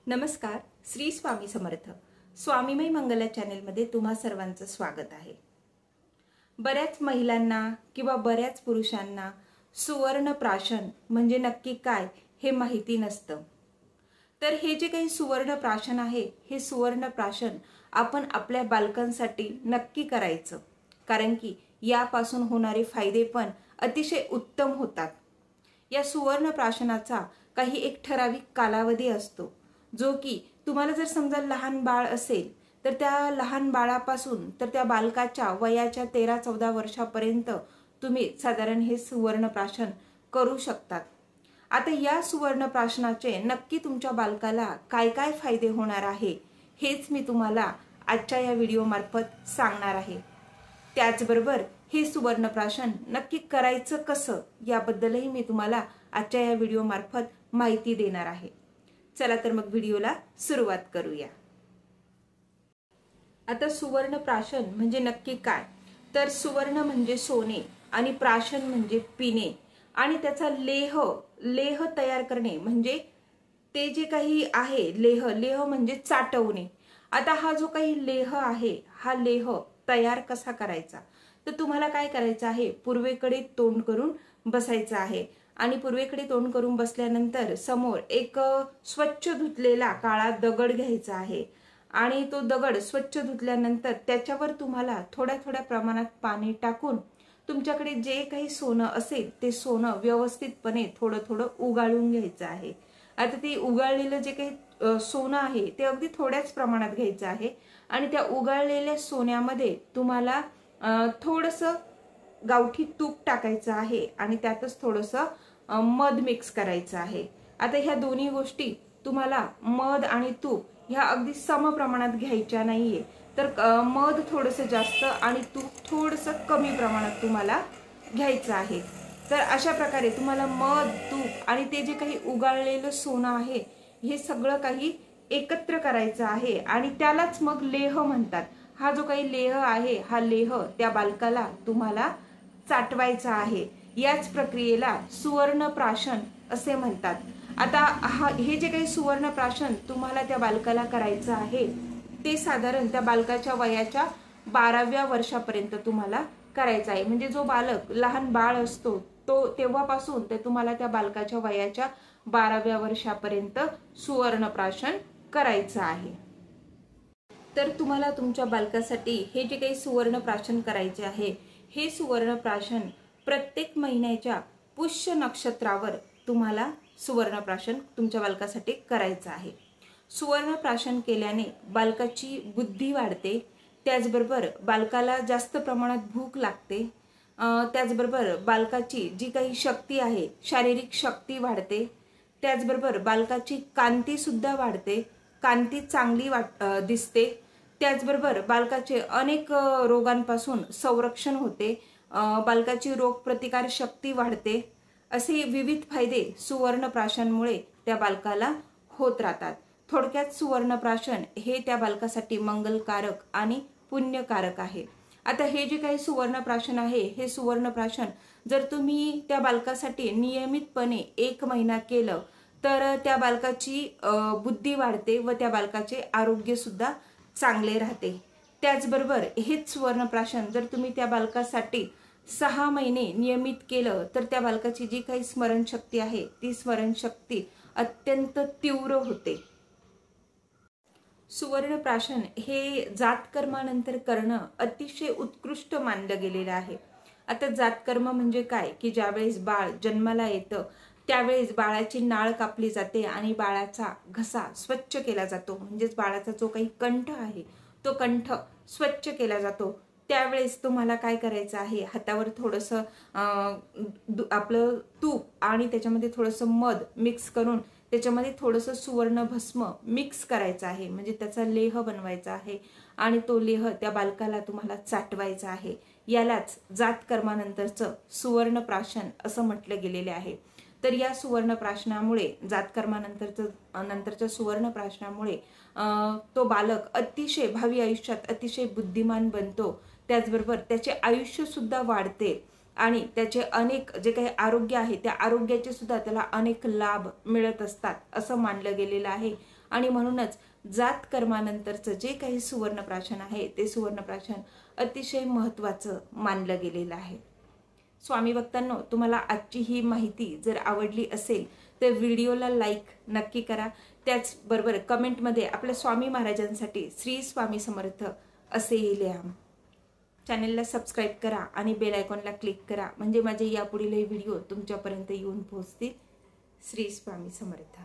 नमस्कार. श्री स्वामी समर्थ. स्वामीमय मंगला चॅनेलमध्ये तुम्हा सर्वांचं स्वागत आहे. बऱ्याच महिलांना किंवा बऱ्याच पुरुषांना सुवर्ण प्राशन म्हणजे नक्की काय हे माहिती नसतं. तर हे जे काही सुवर्ण प्राशन आहे, हे सुवर्ण प्राशन आपण आपल्या बालकांसाठी नक्की करायचं, कारण की यापासून होणारे फायदे पण अतिशय उत्तम होतात. या सुवर्ण प्राशनाचा काही एक ठराविक कालावधी असतो, जो की तुम्हाला जर समजा लहान बाळ असेल तर त्या लहान बाळापासून तर त्या बालकाच्या वयाच्या 13-14 वर्षापर्यंत तुम्ही साधारण हे सुवर्ण प्राशन करू शकतात. आता या सुवर्ण प्राशनाचे नक्की तुमच्या बालकाला काय काय फायदे होणार आहे हेच मी तुम्हाला आजच्या या व्हिडिओ मार्फत सांगणार आहे. त्याचबरोबर हे सुवर्ण प्राशन नक्की करायचं कसं याबद्दलही मी तुम्हाला आजच्या या व्हिडिओ मार्फत माहिती देणार आहे. चला तर मग व्हिडिओला सुरुवात करूया. आता सुवर्ण प्राशन म्हणजे नक्की काय, तर सुवर्ण म्हणजे सोने आणि प्राशन म्हणजे पिणे आणि त्याचा लेह तयार करणे म्हणजे ते जे काही आहे लेह म्हणजे चाटवणे. आता हा जो काही लेह आहे, हा लेह तयार कसा करायचा, तर तुम्हाला काय करायचं आहे, पूर्वेकडे तोंड करून बसायचं आहे आणि पूर्वेकडे तोंड करून बसल्यानंतर समोर एक स्वच्छ धुतलेला काळा दगड घ्यायचा आहे आणि तो दगड स्वच्छ धुतल्यानंतर त्याच्यावर तुम्हाला थोड्या थोड्या प्रमाणात पाणी टाकून तुमच्याकडे जे काही सोनं असेल ते सोनं व्यवस्थितपणे थोडं थोडं उगाळून घ्यायचं आहे. आता ते उगाळलेलं जे काही सोनं आहे ते अगदी थोड्याच प्रमाणात घ्यायचं आहे आणि त्या उगाळलेल्या सोन्यामध्ये तुम्हाला थोडंसं गावठी तूप टाकायचं आहे आणि त्यातच थोडंसं मध मिक्स करायचं आहे. आता ह्या दोन्ही गोष्टी तुम्हाला मध आणि तूप ह्या अगदी सम प्रमाणात घ्यायच्या नाहीये, तर मध थोडंसं जास्त आणि तूप थोडंसं कमी प्रमाणात तुम्हाला घ्यायचं आहे. तर अशा प्रकारे तुम्हाला मध, तूप आणि ते जे काही उगाळलेलं सोनं आहे हे सगळं काही एकत्र करायचं आहे आणि त्यालाच मग लेह म्हणतात. हा जो काही लेह आहे, हा लेह त्या बालकाला तुम्हाला चाटवायचा आहे. याच प्रक्रियेला सुवर्ण प्राशन असे म्हणतात. आता हे जे काही सुवर्ण प्राशन तुम्हाला त्या बालकाला करायचं आहे ते साधारण त्या बालकाच्या वयाच्या 12व्या वर्षापर्यंत तुम्हाला करायचं आहे. म्हणजे जो बालक लहान बाळ असतो तो तेव्हापासून ते तुम्हाला त्या बालकाच्या वयाच्या 12व्या वर्षापर्यंत सुवर्ण प्राशन करायचं आहे. तर तुम्हाला तुमच्या बालकासाठी हे जे काही सुवर्ण प्राशन करायचे आहे, हे सुवर्ण प्राशन प्रत्येक महिन्याच्या पुष्य नक्षत्रावर तुम्हाला सुवर्ण प्राशन तुमच्या बालकासाठी करायचं आहे. सुवर्ण प्राशन केल्याने बालकाची बुद्धी वाढते, त्याचबरोबर बालकाला जास्त प्रमाणात भूक लागते, त्याचबरोबर बालकाची जी काही शक्ती आहे शारीरिक शक्ती वाढते, त्याचबरोबर बालकाची कांती सुद्धा वाढते, कांती चांगली दिसते, त्याचबरोबर बालकाचे अनेक रोगांपासून संरक्षण होते, बालकाची रोगप्रतिकार शक्ती वाढते. असे विविध फायदे सुवर्ण प्राशनमुळे त्या बालकाला होत राहतात. थोडक्यात सुवर्ण प्राशन हे त्या बालकासाठी मंगलकारक आणि पुण्यकारक आहे. आता हे जे काही सुवर्ण प्राशन आहे, हे सुवर्ण प्राशन जर तुम्ही त्या बालकासाठी नियमितपणे 1 महिना केलं तर त्या बालकाची बुद्धी वाढते व त्या बालकाचे आरोग्य सुद्धा चांगले राहते. त्याचबरोबर हेच सुवर्ण प्राशन जर तुम्ही त्या बालकासाठी 6 महिने नियमित केलं तर त्या बालकाची जी काही स्मरणशक्ती आहे ती स्मरणशक्ती अत्यंत तीव्र होते. सुवर्ण प्राशन हे जातकर्मानंतर करणं अतिशय उत्कृष्ट मानलं गेलेलं आहे. आता जातकर्म म्हणजे काय, की ज्यावेळेस बाळ जन्माला येतं त्यावेळेस बाळाची नाळ कापली जाते आणि बाळाचा घसा स्वच्छ केला जातो, म्हणजेच बाळाचा जो काही कंठ आहे तो कंठ स्वच्छ केला जातो. त्यावेळेस तुम्हाला काय करायचं आहे, हातावर थोडंसं आपलं तूप आणि त्याच्यामध्ये थोडंसं मध मिक्स करून त्याच्यामध्ये थोडंसं सुवर्ण भस्म मिक्स करायचं आहे, म्हणजे त्याचा लेह बनवायचा आहे आणि तो लेह त्या बालकाला तुम्हाला चाटवायचा आहे. यालाच जातकर्मानंतरचं सुवर्ण प्राशन असं म्हटलं गेलेले आहे. तर या सुवर्ण प्राशनामुळे नंतरच्या सुवर्ण प्राशनामुळे तो बालक अतिशय भावी आयुष्यात अतिशय बुद्धिमान बनतो, त्याचबरोबर त्याचे आयुष्य सुद्धा वाढते आणि त्याचे अनेक जे काही आरोग्य आहे त्या आरोग्याचे सुद्धा त्याला अनेक लाभ मिळत असतात असं मानलं गेलेलं आहे. आणि म्हणूनच जात कर्मानंतरचं जे काही सुवर्णप्राशन आहे ते सुवर्णप्राशन अतिशय महत्त्वाचं मानलं गेलेलं आहे. स्वामी भक्तांनो, तुम्हाला आजची ही माहिती जर आवडली असेल तर व्हिडिओला लाईक नक्की करा. त्याचबरोबर कमेंटमध्ये आपल्या स्वामी महाराजांसाठी श्री स्वामी समर्थ असेही लिहा. चॅनलला सबस्क्राईब करा आणि बेल आयकॉनला क्लिक करा, म्हणजे माझे यापुढील व्हिडिओ तुमच्यापर्यंत येऊन पोहोचतील. श्री स्वामी समर्थ.